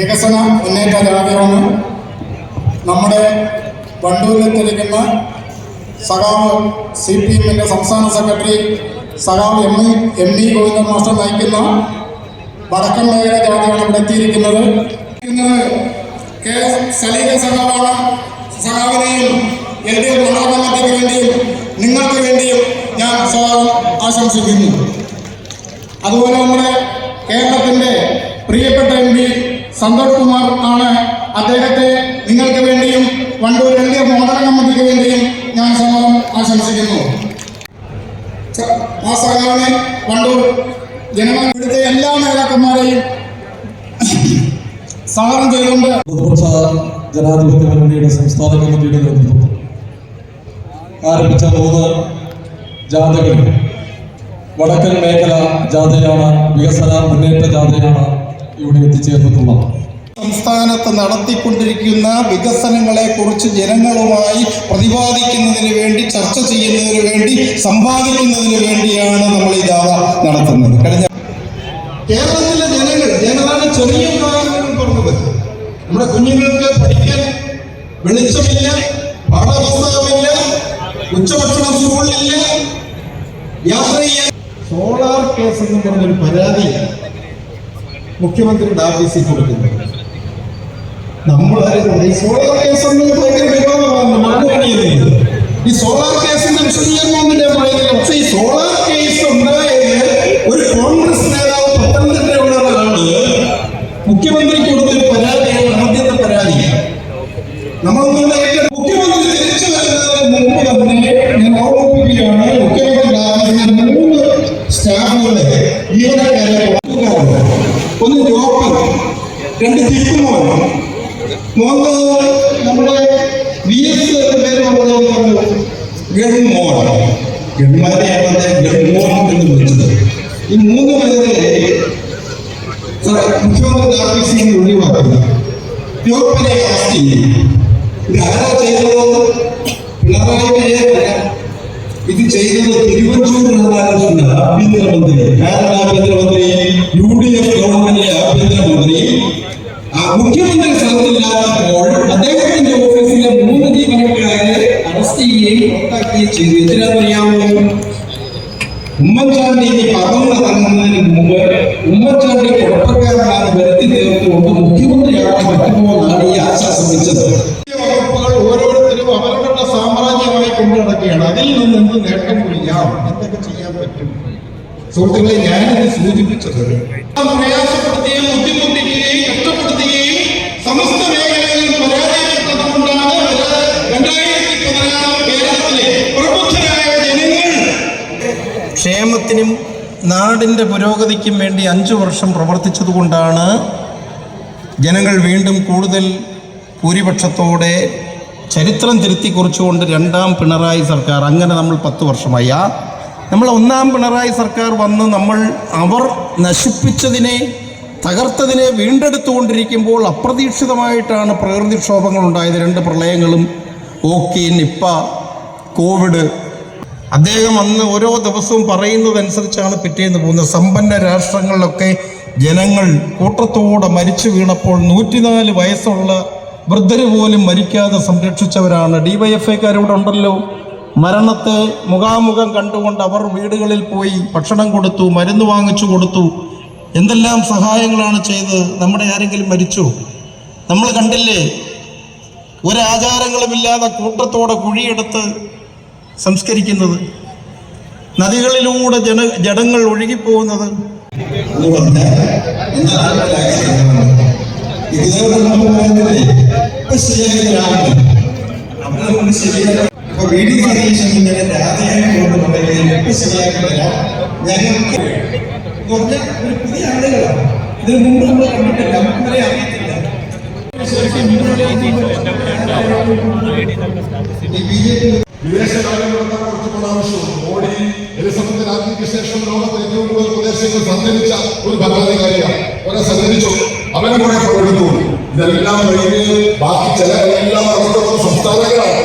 വികസന മുന്നേറ്റ ജാഥയാണ് നമ്മുടെ വണ്ടൂരിലെത്തിയിരിക്കുന്ന സഖാവ് CPM-ന്റെ സംസ്ഥാന സെക്രട്ടറി സഖാവ് MD ഗോവിന്ദൻ മാസ്റ്റർ നയിക്കുന്ന വടക്കൻ മേഖല ജാഥയാണ് ഇവിടെ എത്തിയിരിക്കുന്നത്. കെ സലീല സഖാവാണ്. സഖാവിനെയും LDF മണ്ഡലകമ്മിറ്റിക്ക് വേണ്ടിയും നിങ്ങൾക്ക് വേണ്ടിയും ഞാൻ സ്വാഗതം ആശംസിക്കുന്നു. അതുപോലെ നമ്മുടെ കേരളത്തിൻ്റെ പ്രിയപ്പെട്ട MP സന്തോഷ് കുമാർ ആണ്. അദ്ദേഹത്തെ നിങ്ങൾക്ക് വേണ്ടിയും വണ്ടൂർ LDF മണ്ഡല കമ്മിറ്റിക്ക് വേണ്ടിയും ഞാൻ സ്വാഗതം ആശംസിക്കുന്നു. ആ സഖാവിനെ വണ്ടൂർ ജനങ്ങളുടെ എല്ലാ നേതാക്കന്മാരെയും സ്വാഗതം ചെയ്തുകൊണ്ട് ജനാധിപത്യ മുന്നണിയുടെ സംസ്ഥാന കമ്മിറ്റിയുടെ നേതൃത്വം ആരംഭിച്ച 3 ജാഥകൾ വടക്കൻ മേഖല ജാഥയാണ്, വികസന മുന്നേറ്റ ജാഥയാണ് ഇവിടെ എത്തിച്ചേർന്നിട്ടുള്ളത്. സംസ്ഥാനത്ത് നടത്തിക്കൊണ്ടിരിക്കുന്ന വികസനങ്ങളെ കുറിച്ച് ജനങ്ങളുമായി പ്രതിപാദിക്കുന്നതിന് വേണ്ടി, ചർച്ച ചെയ്യുന്നതിന് വേണ്ടി, സമ്പാദിക്കുന്നതിന് വേണ്ടിയാണ് നമ്മൾ ഈ ജാഥ നടത്തുന്നത്. കഴിഞ്ഞ കേരളത്തിലെ ജനങ്ങളാണ് ചെറിയ പ്രായങ്ങളിൽ പറഞ്ഞത്. നമ്മുടെ കുഞ്ഞുങ്ങൾക്ക് പഠിക്കാൻ വെളിച്ചമില്ല, പാഠപുസ്തകമില്ല, ഉച്ചഭക്ഷണം സ്കൂളിലില്ല, യാത്ര ചെയ്യാൻ. സോളാർ കേസ് എന്ന് പറഞ്ഞൊരു പരാതി മുഖ്യമന്ത്രിയുടെ ഓഫീസിൽ കൊടുക്കുന്നത്. ഈ സോളാർ കേസ് ഭയങ്കര വിവാദമാണ്. ഈ സോളാർ കേസിന്റെ വിശദീകരണമൊന്നും ഞാൻ പറയുന്നില്ല. പക്ഷെ ഈ സോളാർ കേസ് ഉണ്ടായത് ഒരു കോൺഗ്രസ് നേതാവ് പത്തനംതിട്ടയുള്ളതാണ് മുഖ്യമന്ത്രിക്ക് കൊടുത്തൊരു പരാതിയാണ്, ആദ്യത്തെ പരാതി. മുഖ്യമന്ത്രി തിരിച്ചു വരുന്നതിന് മുമ്പ് തന്നെ ഞാൻ ഓർമ്മിപ്പിക്കുകയാണ്, മുഖ്യമന്ത്രി ആവശ്യത്തിന് 3 സ്റ്റാഫുകളെ ജീവനക്കാരെ, ഒന്ന് ജോപ്പൻ, 2 ജിക്കുമോൻ, 3 നമ്മുടെ VS പേര് പറഞ്ഞു ഗൺമോൻ. ഗൺമാരെയാണ് ഗൺമോൻ എന്ന് വിളിച്ചത്. ഈ 3 പേരെ മുഖ്യമന്ത്രി ഓഫീസിൽ നിന്ന് ഒഴിവാക്കി. ജോപ്പനെ അറസ്റ്റ് ചെയ്യും. ഇതാരാ ചെയ്തത്? പിണറായി വിജയനല്ല. ഇത് ചെയ്തത് തിരുവഞ്ചൂർ ആഭ്യന്തരമന്ത്രി. ആരാണ് ആഭ്യന്തരമന്ത്രി? UDF ഗവൺമെന്റിലെ ആഭ്യന്തരമന്ത്രി. മുഖ്യമന്ത്രി സ്ഥലത്തില്ലാത്തപ്പോൾ അദ്ദേഹത്തിന്റെ ഓഫീസിലെ 3 ജീവനക്കാരെ അറസ്റ്റ് ചെയ്യുകയും പുറത്താക്കുകയും ചെയ്തു. എന്തിനാണെന്നറിയാമോ? ഉമ്മൻചാണ്ടി പറന്നതിന് മുമ്പ് ഉമ്മൻചാണ്ടി കുഴപ്പക്കാരനാണ് വരുത്തി തീർത്തുകൊണ്ട് മുഖ്യമന്ത്രിയാക്കാൻ പറ്റുമോ എന്നാണ് ഈ ആശ്വാസം വെച്ചത്. വകുപ്പുകൾ ഓരോരുത്തരും അവരുടെ സാമ്രാജ്യമായി കൊണ്ടു നടക്കുകയാണ്. അതിൽ നിന്ന് എന്ത് നേട്ടം കൊള്ളിക്കാം, എന്തൊക്കെ ചെയ്യാൻ പറ്റും? സുഹൃത്തുക്കളെ, ഞാനിത് സൂചിപ്പിച്ചത് പ്രയാസപ്പെടുത്തുകയും ബുദ്ധിമുട്ടിക്കുകയും കഷ്ടപ്പെടുത്തുകയും സമസ്ത മേഖലകളിൽ പരാജയപ്പെട്ടതുകൊണ്ടാണ് 2016 കേരളത്തിലെ പ്രബുദ്ധരായ ജനങ്ങൾ ക്ഷേമത്തിനും നാടിൻ്റെ പുരോഗതിക്കും വേണ്ടി 5 വർഷം പ്രവർത്തിച്ചതുകൊണ്ടാണ് ജനങ്ങൾ വീണ്ടും കൂടുതൽ ഭൂരിപക്ഷത്തോടെ ചരിത്രം തിരുത്തി കുറിച്ചുകൊണ്ട് 2ാം പിണറായി സർക്കാർ. അങ്ങനെ നമ്മൾ 10 വർഷമായി. നമ്മൾ 1ാം പിണറായി സർക്കാർ വന്ന് അവർ നശിപ്പിച്ചതിനെ, തകർത്തതിനെ വീണ്ടെടുത്തുകൊണ്ടിരിക്കുമ്പോൾ അപ്രതീക്ഷിതമായിട്ടാണ് പ്രകൃതിക്ഷോഭങ്ങൾ ഉണ്ടായത്. 2 പ്രളയങ്ങളും, ഓക്കി, നിപ്പ, കോവിഡ്. അദ്ദേഹം അന്ന് ഓരോ ദിവസവും പറയുന്നതനുസരിച്ചാണ് പിറ്റേന്ന് പോകുന്നത്. സമ്പന്ന രാഷ്ട്രങ്ങളിലൊക്കെ ജനങ്ങൾ കൂട്ടത്തോടെ മരിച്ചു വീണപ്പോൾ 104 വയസ്സുള്ള വൃദ്ധര് പോലും മരിക്കാതെ സംരക്ഷിച്ചവരാണ്. DYFIക്കാരിവിടെ ഉണ്ടല്ലോ. മരണത്തെ മുഖാമുഖം കണ്ടുകൊണ്ട് അവർ വീടുകളിൽ പോയി ഭക്ഷണം കൊടുത്തു, മരുന്ന് വാങ്ങിച്ചു കൊടുത്തു. എന്തെല്ലാം സഹായങ്ങളാണ് ചെയ്തത്. നമ്മുടെ ആരെങ്കിലും മരിച്ചു? നമ്മൾ കണ്ടില്ലേ? ഒരാചാരങ്ങളുമില്ലാതെ കൂട്ടത്തോടെ കുഴിയെടുത്ത് സംസ്കരിക്കുന്നത്, നദികളിലൂടെ ജഡങ്ങൾ ഒഴുകിപ്പോകുന്നത്. പുതിയ ആളുകളാണ്. ഇതിനു മുമ്പ് നമ്മൾ കണ്ടിട്ടില്ല, നമുക്കിവരെ അറിയത്തില്ല. വിദേശകാര്യങ്ങളെല്ലാം കുറച്ച് പ്രാവശ്യം മോഡി എലിസബത്ത് രാജ്ഞിക്ക് ശേഷം ലോകത്തെ ഏറ്റവും കൂടുതൽ പ്രദേശങ്ങൾ സഞ്ചരിച്ച ഒരു ഭരണാധികാരിയാണ്. അവരെ സഞ്ചരിച്ചു, അവരെ കൂടെ പങ്കെടുത്തു. ഇതെല്ലാം കഴിഞ്ഞ് ബാക്കി ചിലരെല്ലാം നടത്തുന്ന സംസ്ഥാനങ്ങളാണ്.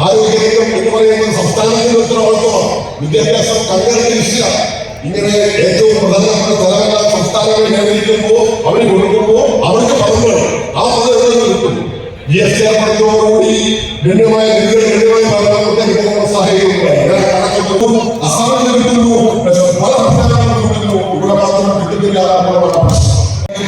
ആരോഗ്യം എന്ന് പറയുന്നത് സംസ്ഥാനത്തിന്റെ ഉത്തരവാദിത്വമാണ്. വിദ്യാഭ്യാസം കല്യാണ വിഷയമാണ്. ഇങ്ങനെ ഏറ്റവും പ്രധാനപ്പെട്ട സ്ഥലങ്ങളാണ് സംസ്ഥാനങ്ങൾ നേടിയിരിക്കുമ്പോൾ അവർ കൊടുക്കുമ്പോൾ അവർക്ക് പദങ്ങൾ GST ഏർപ്പെടുത്തിയതോടുകൂടി ഗണ്യമായ ഗണ്യമായ പുറത്തേക്ക് പോകുന്ന സാഹചര്യങ്ങളുണ്ടായി. അസാമിൽ കിട്ടുന്നു, പല സംസ്ഥാനങ്ങളും കിട്ടുന്നു, ഇവിടെ മാത്രം കിട്ടുന്നില്ല എന്നുള്ള പ്രശ്നം.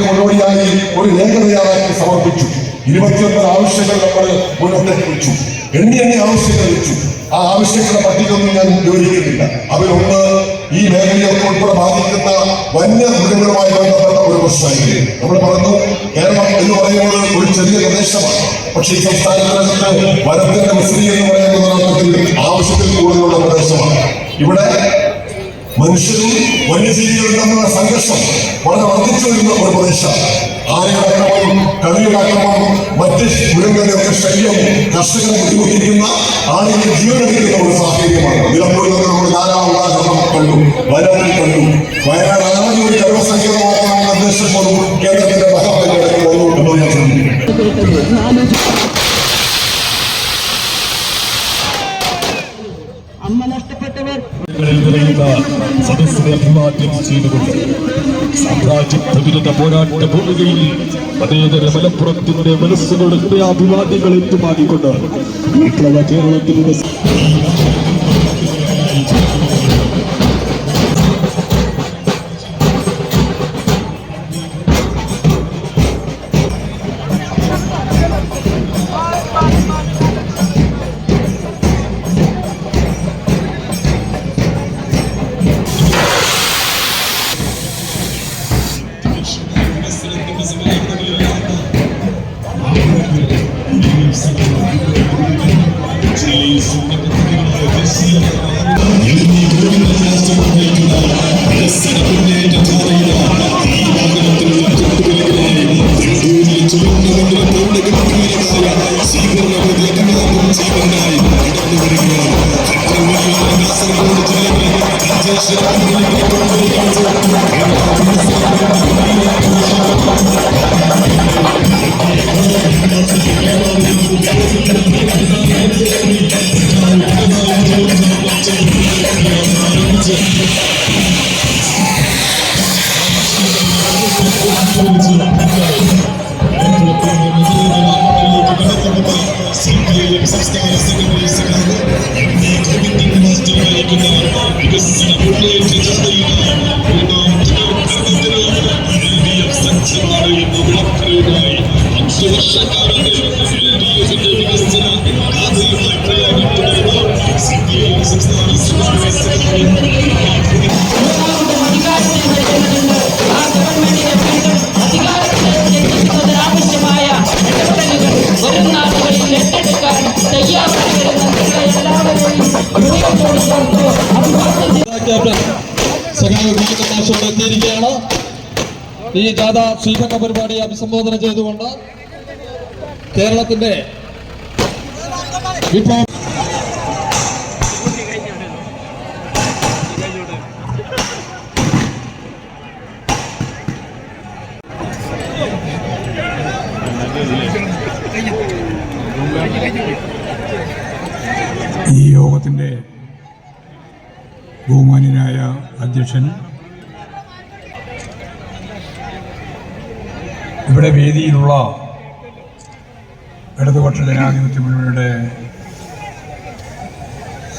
മുന്നോടിയായി ഒരു രേഖ തയ്യാറാക്കി സമർപ്പിച്ചു. 29 ആവശ്യങ്ങൾ നമ്മൾ മുന്നോട്ടേക്ക് വെച്ചു. എണ്ണി ആവശ്യങ്ങൾ വെച്ചു. ആ ആവശ്യങ്ങളുടെ പട്ടികയൊന്നും ഞാൻ വിവരിക്കുന്നില്ല. അതിലൊന്ന് ഈ മേഖലയൊക്കെ ഉൾപ്പെടെ ബാധിക്കുന്ന വന്യമൃഗങ്ങളുമായി ബന്ധപ്പെട്ട ഒരു പ്രശ്നമായിട്ട് നമ്മൾ പറഞ്ഞു. കേരളം എന്ന് പറയുന്നത് ഒരു ചെറിയ പ്രദേശമാണ്. പക്ഷേ ഈ സംസ്ഥാനത്തിനകത്ത് വനത്തിന്റെ വിസ്തൃതി എന്ന് പറയുന്ന ആവശ്യത്തിൽ കൂടുതലുള്ള പ്രദേശമാണ്. ഇവിടെ മനുഷ്യരും വന്യജീവികളും തമ്മിലുള്ള സംഘർഷം വളരെ വർദ്ധിച്ചു വരുന്ന ഒരു പ്രദേശമാണ്. ആനയുടെ അക്രമം, കടുവയുടെ അക്രമം, മറ്റ് മൃഗങ്ങളുടെ ഒക്കെ ശല്യം കർഷകരെ ബുദ്ധിമുട്ടിക്കുന്ന, ആളുകൾ ജീവനെടുക്കുന്ന ഒരു സാഹചര്യമാണ്. നിലമ്പൂരിൽ നിന്ന് നമ്മൾ ധാരാളം ഉദാഹരണം കണ്ടു, വയനാട്ടിൽ കണ്ടു. വയനാട് ആദ്യം ഒരു കർമ്മസങ്കേതമാക്കാനുള്ള നിർദ്ദേശം പോലും കേന്ദ്രത്തിന്റെ മഹാപരിപാടികൾ വന്നു എന്ന് ഞാൻ ശ്രദ്ധിക്കുന്നു. സദസ്സിനെ അഭിവാദ്യം ചെയ്തുകൊണ്ട് സാമ്രാജ്യത്വവിരുദ്ധ പോരാട്ട ഭൂമികയിൽ മതേതര മലപ്പുറത്തിന്റെ മനസ്സുകളുടെ ഹൃദയാഭിവാദ്യങ്ങൾ ഏറ്റുമാറിക്കൊണ്ട് വിപ്ലവ കേരളത്തിലൂടെ എത്തിയിരിക്കുകയാണ്. ഈ ജാഥ സ്വീകരണ പരിപാടി അഭിസംബോധന ചെയ്തുകൊണ്ട് കേരളത്തിന്റെ വിപ്ലവ ഈ യോഗത്തിൻ്റെ ബഹുമാന്യനായ അധ്യക്ഷൻ, ഇവിടെ വേദിയിലുള്ള ഇടതുപക്ഷ ജനാധിപത്യ മുന്നണിയുടെ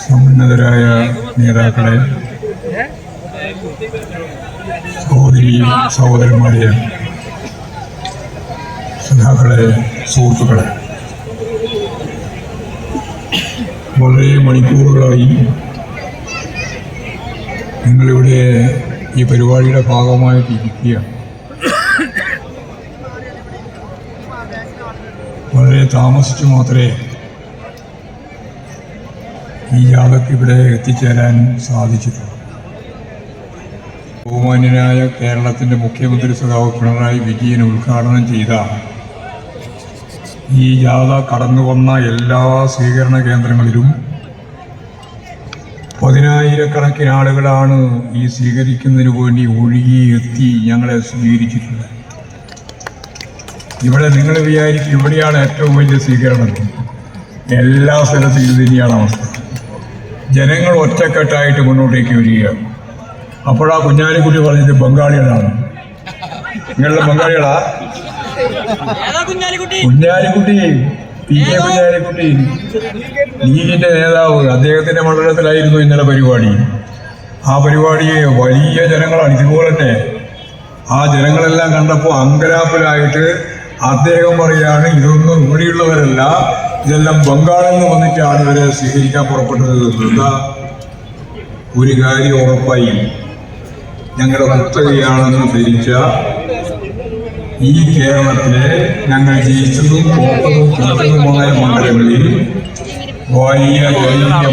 സമുന്നതരായ നേതാക്കളെ, സഹോദരന്മാരെ, സഖാക്കളെ, സുഹൃത്തുക്കളെ, വളരെ മണിക്കൂറുകളായി നിങ്ങളിവിടെ ഈ പരിപാടിയുടെ ഭാഗമായിട്ട് ഇരിക്കുകയാണ്. വളരെ താമസിച്ചു മാത്രമേ ഈ ജാഥയ്ക്ക് ഇവിടെ എത്തിച്ചേരാൻ സാധിച്ചിട്ടുള്ളൂ. ബഹുമാന്യനായ കേരളത്തിൻ്റെ മുഖ്യമന്ത്രി സഖാവ് പിണറായി വിജയൻ ഉദ്ഘാടനം ചെയ്ത ഈ ജാഥ കടന്നു വന്ന എല്ലാ സ്വീകരണ കേന്ദ്രങ്ങളിലും പതിനായിരക്കണക്കിന് ആളുകളാണ് ഈ സ്വീകരിക്കുന്നതിന് വേണ്ടി ഒഴുകിയെത്തി ഞങ്ങളെ സ്വീകരിച്ചിട്ടുള്ളത്. ഇവിടെ നിങ്ങൾ വിചാരിക്കും ഇവിടെയാണ് ഏറ്റവും വലിയ സ്വീകരണം. എല്ലാ സ്ഥലത്തും ഇത് തന്നെയാണ് അവസ്ഥ. ജനങ്ങൾ ഒറ്റക്കെട്ടായിട്ട് മുന്നോട്ടേക്ക് വരികയാണ്. അപ്പോഴാ കുഞ്ഞാലിക്കുട്ടി പറഞ്ഞത് ബംഗാളികളാണ്. നിങ്ങളുടെ ബംഗാളികളാ? കുഞ്ഞാലിക്കുട്ടി കുഞ്ഞാലിക്കുട്ടി ലീഗിന്റെ നേതാവ്, അദ്ദേഹത്തിന്റെ മണ്ഡലത്തിലായിരുന്നു ഇന്നലെ പരിപാടി. ആ പരിപാടിയെ വലിയ ജനങ്ങളാണ്. ഇതുപോലെ തന്നെ ആ ജനങ്ങളെല്ലാം കണ്ടപ്പോൾ അങ്കരാപ്പിലായിട്ട് അദ്ദേഹം പറയാണ്, ഇതൊന്നും ഇവിടെയുള്ളവരല്ല, ഇതെല്ലാം ബംഗാളിൽ നിന്ന് വന്നിട്ടാണ് ഇവരെ സ്വീകരിക്കാൻ പുറപ്പെട്ടത്. ഒരു കാര്യം ഉറപ്പായി, ഞങ്ങളുടെ കുത്തകയാണെന്ന് ധരിച്ച ഈ കേരളത്തിലെ ഞങ്ങൾ ജയിച്ചതും തോറ്റതുമായ മണ്ഡലങ്ങളിൽ വലിയ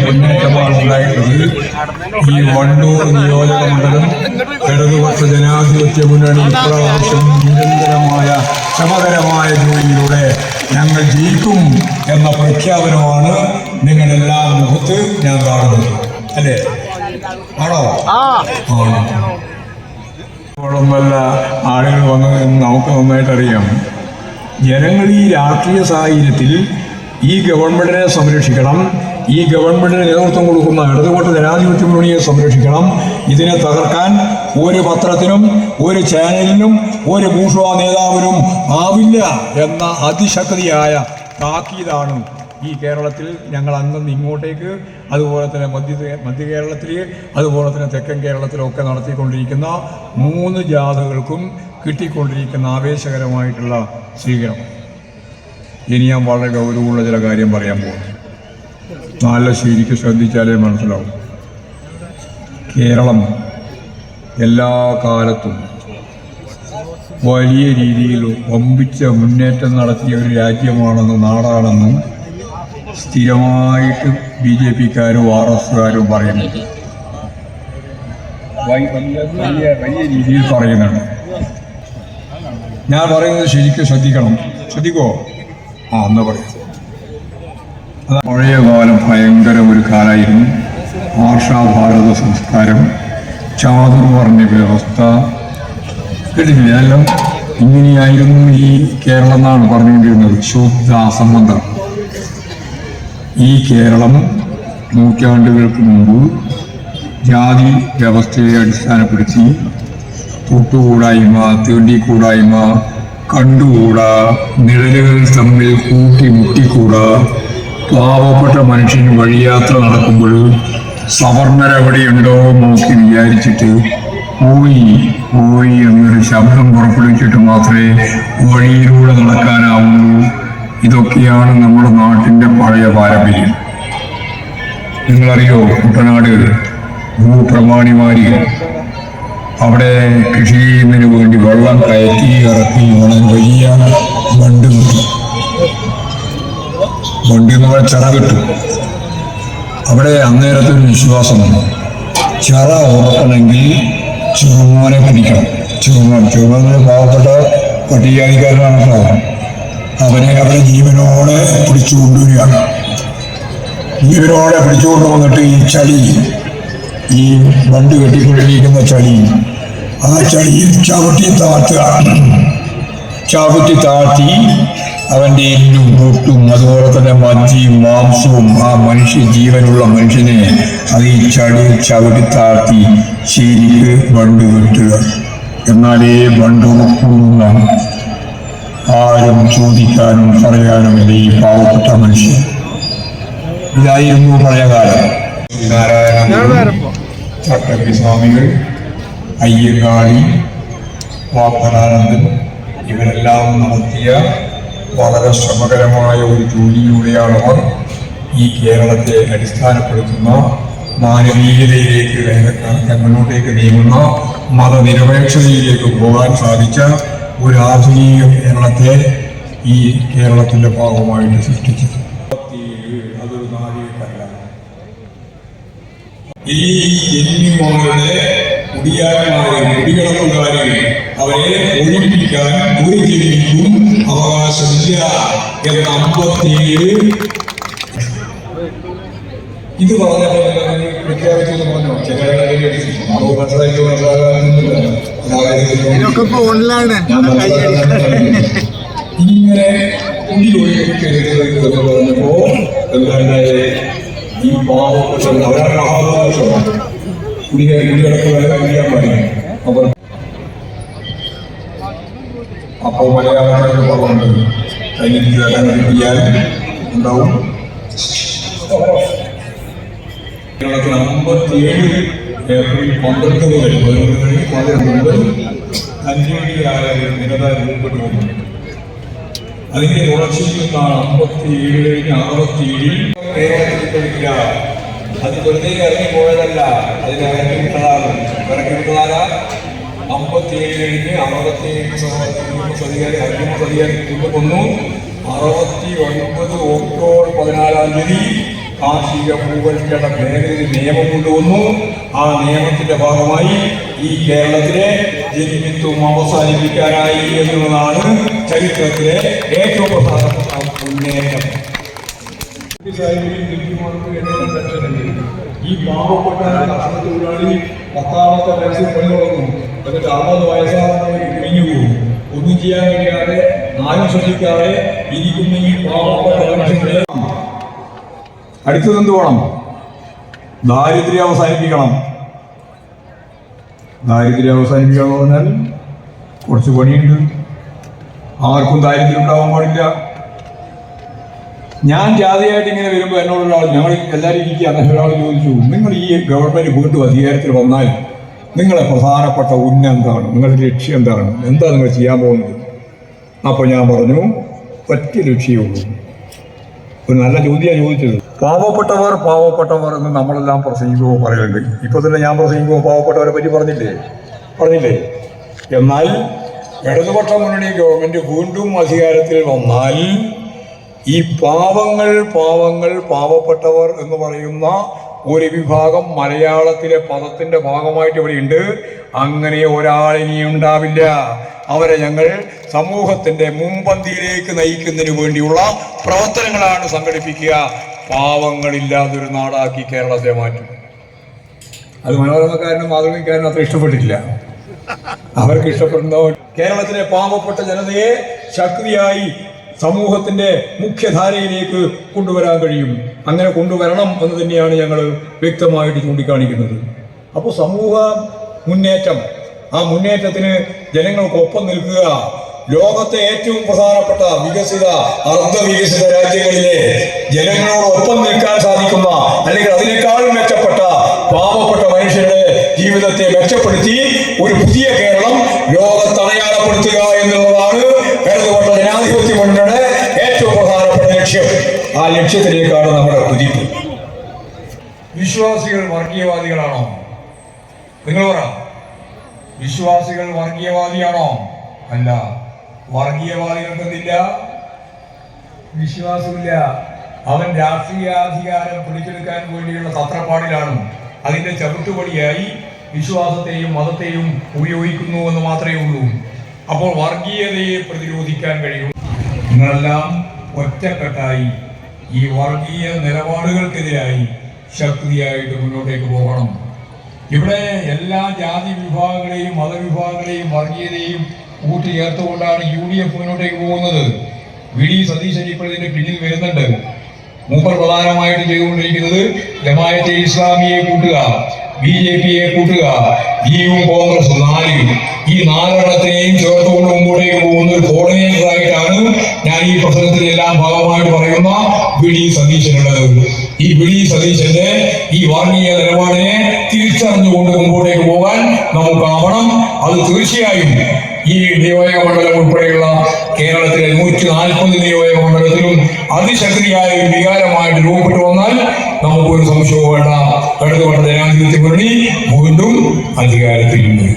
മുന്നേറ്റമാണ് ഉണ്ടായിട്ടുള്ളത്. ഈ വണ്ടൂർ നിയോജക മണ്ഡലം ഇടതുപക്ഷ ജനാധിപത്യ മുന്നണി ഇപ്രാവശ്യം നിരന്തരമായ ശ്രമകരമായ ജോലിയിലൂടെ ഞങ്ങൾ ജയിക്കും എന്ന പ്രഖ്യാപനമാണ് നിങ്ങളെല്ലാം മുഖത്ത് ഞാൻ കാണുന്നത്. അല്ലേ? ആണോ? ോളമല്ല ആളുകൾ വന്നതെന്ന് നമുക്ക് നന്നായിട്ട് അറിയാം. ജനങ്ങൾ ഈ രാഷ്ട്രീയ സാഹചര്യത്തിൽ ഈ ഗവൺമെന്റിനെ സംരക്ഷിക്കണം, ഈ ഗവൺമെന്റിന് നേതൃത്വം കൊടുക്കുന്ന ഇടതുപക്ഷ ജനാധിപത്യ മുന്നണിയെ സംരക്ഷിക്കണം. ഇതിനെ തകർക്കാൻ ഒരു പത്രത്തിനും ഒരു ചാനലിനും ഒരു ബൂർഷ്വാ നേതാവിനും ആവില്ല എന്ന അതിശക്തിയായ താക്കീതാണ് ഈ കേരളത്തിൽ ഞങ്ങൾ അന്ന് ഇങ്ങോട്ടേക്ക്, അതുപോലെ തന്നെ മധ്യ കേരളത്തിൽ, അതുപോലെ തന്നെ തെക്കൻ കേരളത്തിലൊക്കെ നടത്തിക്കൊണ്ടിരിക്കുന്ന 3 ജാഥകൾക്കും കിട്ടിക്കൊണ്ടിരിക്കുന്ന ആവേശകരമായിട്ടുള്ള സ്വീകരണം. ഇനി ഞാൻ വളരെ ഗൗരവമുള്ള ചില കാര്യം പറയാൻ പോകുന്നു. നല്ല ശരിക്ക് ശ്രദ്ധിച്ചാലേ മനസ്സിലാവും. കേരളം എല്ലാ കാലത്തും വലിയ രീതിയിൽ വമ്പിച്ച മുന്നേറ്റം നടത്തിയ ഒരു രാജ്യമാണെന്നും നാടാണെന്നും സ്ഥിരമായിട്ട് BJPക്കാരും RSകാരും പറയുന്നുണ്ട്. വലിയ രീതിയിൽ പറയുന്നുണ്ട്. ഞാൻ പറയുന്നത് ശരിക്കും ശ്രദ്ധിക്കണം. ശ്രദ്ധിക്കുമോ? എന്നാ പറയാം. പഴയ കാലം ഭയങ്കര ഒരു കാലമായിരുന്നു. ഭാഷാഭാരത സംസ്കാരം, ചാതുർവർണ്ണ വ്യവസ്ഥ, കേട്ടിട്ടില്ല? എല്ലാം ഇങ്ങനെയായിരുന്നു ഈ കേരളം എന്നാണ് പറഞ്ഞുകൊണ്ടിരുന്നത്. ശുദ്ധ അസംബന്ധം. ഈ കേരളം നൂറ്റാണ്ടുകൾക്ക് മുമ്പ് ജാതി വ്യവസ്ഥയെ അടിസ്ഥാനപ്പെടുത്തി തൊട്ടുകൂടായ്മ, തീണ്ടിക്കൂടായ്മ, കണ്ടുകൂടാ, നിഴലുകൾ തമ്മിൽ കൂട്ടിമുട്ടിക്കൂടാ, പാവപ്പെട്ട മനുഷ്യൻ വഴിയാത്ര നടക്കുമ്പോൾ സവർണരെവിടെയുണ്ടോ നോക്കി വിചാരിച്ചിട്ട് പോയി എന്നൊരു ശബ്ദം പുറപ്പെടുവിച്ചിട്ട് മാത്രമേ വഴിയിലൂടെ നടക്കാനാവുള്ളൂ. ഇതൊക്കെയാണ് നമ്മുടെ നാട്ടിൻ്റെ പഴയ പാരമ്പര്യം. നിങ്ങളറിയോ, കുട്ടനാട് ഭൂപ്രമാണിമാരി അവിടെ കൃഷി ചെയ്യുന്നതിന് വേണ്ടി വെള്ളം കയറ്റി ഇറക്കി വലിയ ബണ്ട് കിട്ടും. ബണ്ട് എന്ന് പറഞ്ഞാൽ ചിറ കിട്ടും. അവിടെ അന്നേരത്തൊരു വിശ്വാസമാണ്, ചിറ ഉറക്കണമെങ്കിൽ ചെറുമോനെ പിടിക്കണം. ചെറുമോനെ പാവപ്പെട്ട പട്ടികജാതിക്കാരനാണ് കേട്ടോ. അവനെ അവിടെ ജീവനോടെ പിടിച്ചു കൊണ്ടുവരികയാണ്. ജീവനോടെ പിടിച്ചുകൊണ്ട് വന്നിട്ട് ഈ ചളി, ഈ ബണ്ട് കെട്ടിക്കൊണ്ടിരിക്കുന്ന ചളി, ആ ചളിയിൽ ചവിട്ടി താഴ്ത്തി അവൻ്റെ എല്ലും പൊട്ടും അതുപോലെ തന്നെ മജ്ജയും മാംസവും ആ ജീവനുള്ള മനുഷ്യനെ അത് ഈ ചളിയിൽ ചവിട്ടി താഴ്ത്തി ശരിക്ക് ബണ്ട് കെട്ടുക. എന്നാലേ ബണ്ട് ഉറക്കുള്ളൂന്നാണ്. ആരും ചോദിക്കാനും പറയാനുമില്ല ഈ പാവപ്പെട്ട മനുഷ്യൻ. ഇതായിരുന്നു പഴയകാലം. നാരായണ ചട്ടമ്പി സ്വാമികൾ, അയ്യങ്കാളി, വാപ്പനാനന്ദൻ ഇവരെല്ലാം നടത്തിയ വളരെ ശ്രമകരമായ ഒരു ജോലിയിലൂടെയാണ് അവർ ഈ കേരളത്തെ അടിസ്ഥാനപ്പെടുത്തുന്ന മാനവീയതയിലേക്ക് മുന്നോട്ടേക്ക് നീങ്ങുന്ന മതനിരപേക്ഷതയിലേക്ക് പോകാൻ സാധിച്ച ഒരു ആധുനിക കേരളത്തെ ഈ കേരളത്തിന്റെ ഭാഗമായിട്ട് സൃഷ്ടിച്ചത്. അതൊരു നാഴികക്കല്ല. ഈ ജന്മിമാരുടെ കുടികിടപ്പുകാരെ അവരെ ഒഴിപ്പിക്കാൻ ഒരു ജന്മിക്കും അവകാശമില്ല എന്ന 57 ഇത് പറഞ്ഞപ്പോൾ പ്രഖ്യാപിച്ചെന്ന് പറഞ്ഞു. ഇങ്ങനെ കുടി ഒഴിപ്പിക്കരുത് എന്ന് പറഞ്ഞപ്പോ എന്താണ്ടായ ഈ പാവപ്പെട്ട അവരുടെ മഹാദോഷമാണ്. കുടികിടക്കുവാൻ കഴിയാൻ പാടില്ല. അവർ അപ്പോൾ മലയാളത്തിലൊക്കെ കുറവുണ്ട്, അതിന് കിട്ടിയാൽ ഉണ്ടാവും. കേരളത്തിൽ 57 ഏപ്രിൽ 12 മുതൽ 5 ജനത രൂപപ്പെട്ടു വന്നു. അതിന്റെ തുടർച്ചയിലാണ് 57 കഴിഞ്ഞ് 67 കേരളത്തിൽ പഠിക്കുക. അത് വെറുതെ ഇറങ്ങിപ്പോയതല്ല, അതിന് ഇറക്കിവിട്ടതാണ്. 57 കഴിഞ്ഞ് 67 കൊന്നു. 69 ഒക്ടോബർ 14 കാർഷിക ഭൂവൽക്കരണ ഭേദഗതി നിയമം കൊണ്ടുവന്നു. ആ നിയമത്തിന്റെ ഭാഗമായി ഈ കേരളത്തിലെ ജനിമിത്വം അവസാനിപ്പിക്കാനായി എന്നുള്ളതാണ് ചരിത്രത്തിലെ ഏറ്റവും പ്രധാനപ്പെട്ട മുന്നേറ്റം. ഈ പാവപ്പെട്ട കർഷക തൊഴിലാളി 10ാമത്തെ വയസ്സിൽ പണി തുടങ്ങും, എന്നിട്ട് 60 വയസ്സാകുന്നവർ കഴിഞ്ഞു പോകും. ഒന്നും ചെയ്യാൻ കഴിയാതെ, ആരും ശ്രദ്ധിക്കാതെ ഇരിക്കുന്ന ഈ പാവപ്പെട്ട മനുഷ്യരെ അടുത്തതെന്ത് വേണം? ദാരിദ്ര്യം അവസാനിപ്പിക്കണം. ദാരിദ്ര്യം അവസാനിപ്പിക്കണം എന്ന് പറഞ്ഞാൽ കുറച്ച് പണിയുണ്ട്. ആർക്കും ദാരിദ്ര്യം ഉണ്ടാവാൻ പാടില്ല. ഞാൻ ജാതിയായിട്ട് ഇങ്ങനെ വരുമ്പോൾ എന്നോടൊരാൾ, ഞങ്ങൾ എല്ലാവരും ഇരിക്കുകയാണ്, ഒരാൾ ചോദിച്ചു, നിങ്ങൾ ഈ ഗവൺമെൻറ് വീണ്ടും അധികാരത്തിൽ വന്നാൽ നിങ്ങളെ പ്രധാനപ്പെട്ട ഉന്നം എന്താണ്, നിങ്ങളുടെ ലക്ഷ്യം എന്താണ്, എന്താ നിങ്ങൾ ചെയ്യാൻ പോകുന്നത്? അപ്പോൾ ഞാൻ പറഞ്ഞു, ഒറ്റ ലക്ഷ്യമുള്ളൂ. ഒരു നല്ല ചോദ്യമാണ് ചോദിച്ചത്. പാവപ്പെട്ടവർ എന്ന് നമ്മളെല്ലാം പ്രസംഗിക്കുമോ പറയുന്നുണ്ട്. ഇപ്പോൾ തന്നെ ഞാൻ പ്രസംഗിക്കുമോ പാവപ്പെട്ടവരെ പറ്റി പറഞ്ഞില്ലേ? എന്നാൽ ഇടതുപക്ഷ മുന്നണി ഗവൺമെൻറ് വീണ്ടും അധികാരത്തിൽ വന്നാൽ ഈ പാവപ്പെട്ടവർ എന്ന് പറയുന്ന ഒരു വിഭാഗം മലയാളത്തിലെ പദത്തിന്റെ ഭാഗമായിട്ട് ഇവിടെയുണ്ട്. അങ്ങനെ ഒരാളിനി ഉണ്ടാവില്ല. അവരെ ഞങ്ങൾ സമൂഹത്തിന്റെ മുൻപന്തിയിലേക്ക് നയിക്കുന്നതിന് വേണ്ടിയുള്ള പ്രവർത്തനങ്ങളാണ് സംഘടിപ്പിക്കുക. പാവങ്ങളില്ലാതൊരു നാടാക്കി കേരളത്തെ മാറ്റും. അത് മനോരമക്കാരനും മാതൃകക്കാരനും അത്ര ഇഷ്ടപ്പെട്ടിട്ടില്ല. അവർക്ക് ഇഷ്ടപ്പെടുന്ന കേരളത്തിലെ പാവപ്പെട്ട ജനതയെ ശക്തിയായി സമൂഹത്തിന്റെ മുഖ്യധാരയിലേക്ക് കൊണ്ടുവരാൻ കഴിയും. അങ്ങനെ കൊണ്ടുവരണം എന്ന് തന്നെയാണ് ഞങ്ങൾ വ്യക്തമായിട്ട് ചൂണ്ടിക്കാണിക്കുന്നത്. അപ്പോൾ സമൂഹ മുന്നേറ്റം, ആ മുന്നേറ്റത്തിന് ജനങ്ങൾക്കൊപ്പം നിൽക്കുക. ലോകത്തെ ഏറ്റവും പ്രധാനപ്പെട്ട വികസിത അർദ്ധവികസിത രാജ്യങ്ങളിലെ ജനങ്ങളോടൊപ്പം നിൽക്കാൻ സാധിക്കുന്ന, അല്ലെങ്കിൽ അതിനേക്കാളും മെച്ചപ്പെട്ട പാവപ്പെട്ട മനുഷ്യരുടെ ജീവിതത്തെ മെച്ചപ്പെടുത്തി ഒരു പുതിയ കേരളം ലോകത്ത് അടയാളപ്പെടുത്തുക എന്നുള്ളതാണ് ഇടതുപക്ഷ ജനാധിപത്യ മുന്നണിയുടെ ഏറ്റവും പ്രധാനപ്പെട്ട ലക്ഷ്യം. ആ ലക്ഷ്യത്തിലേക്കാണ് നമ്മുടെ കുതിപ്പ്. വിശ്വാസികൾ വർഗീയവാദികളാണോ? നിങ്ങൾ പറ. വിശ്വാസികൾ വർഗീയവാദിയാണോ? അല്ല. വർഗീയവാദികൾക്കെന്തില്ല? വിശ്വാസമില്ല. അവൻ രാഷ്ട്രീയാധികാരം പിടിച്ചെടുക്കാൻ വേണ്ടിയുള്ള തത്രപ്പാടിലാണ്. അതിന്റെ ചവിട്ടുപടിയായി വിശ്വാസത്തെയും മതത്തെയും ഉപയോഗിക്കുന്നു എന്ന് മാത്രമേ ഉള്ളൂ. അപ്പോൾ വർഗീയതയെ പ്രതിരോധിക്കാൻ കഴിയും. നിങ്ങളെല്ലാം ഒറ്റക്കെട്ടായി ഈ വർഗീയ നിലപാടുകൾക്കെതിരായി ശക്തിയായിട്ട് മുന്നോട്ടേക്ക് പോകണം. ഇവിടെ എല്ലാ ജാതി വിഭാഗങ്ങളെയും മതവിഭാഗങ്ങളെയും വർഗീയതയും കൂട്ടിച്ചേർത്തുകൊണ്ടാണ് UDF മുന്നോട്ടേക്ക് പോകുന്നത്. VD സതീശൻ ഇപ്പോൾ ഇതിന്റെ പിന്നിൽ വരുന്നുണ്ട്. മൂപ്പർ പ്രധാനമായിട്ട് ചെയ്തുകൊണ്ടിരിക്കുന്നത് ജമാഅത്തെ ഇസ്ലാമിയെ കൂട്ടുക, BJPയെ കൂട്ടുക, DUവും കോൺഗ്രസും 4 ഈ 4 ചേർത്തുകൊണ്ട് മുമ്പോട്ടേക്ക് പോകുന്ന ഒരു കോർഡിനേറ്ററായിട്ടാണ് ഞാൻ ഈ പ്രസംഗത്തിന്റെ എല്ലാം ഭാഗമായിട്ട് പറയുന്ന VD സതീശനുള്ളത്. ഈ VD സതീശന്റെ ഈ വർഗീയ നിലപാടിനെ തിരിച്ചറിഞ്ഞുകൊണ്ട് മുമ്പോട്ടേക്ക് പോകാൻ നമുക്കാവണം. അത് തീർച്ചയായും ഈ നിയോജക മണ്ഡലം ഉൾപ്പെടെയുള്ള കേരളത്തിലെ 140 നിയോജക മണ്ഡലത്തിലും അതിശക്തിയായ ഒരു വികാരമായിട്ട് രൂപപ്പെട്ടു വന്നാൽ നമുക്കൊരു സംശയവും വേണ്ട. ഇടതുപക്ഷ ജനാധിപത്യ മുന്നണി വീണ്ടും അധികാരത്തിലുണ്ട്.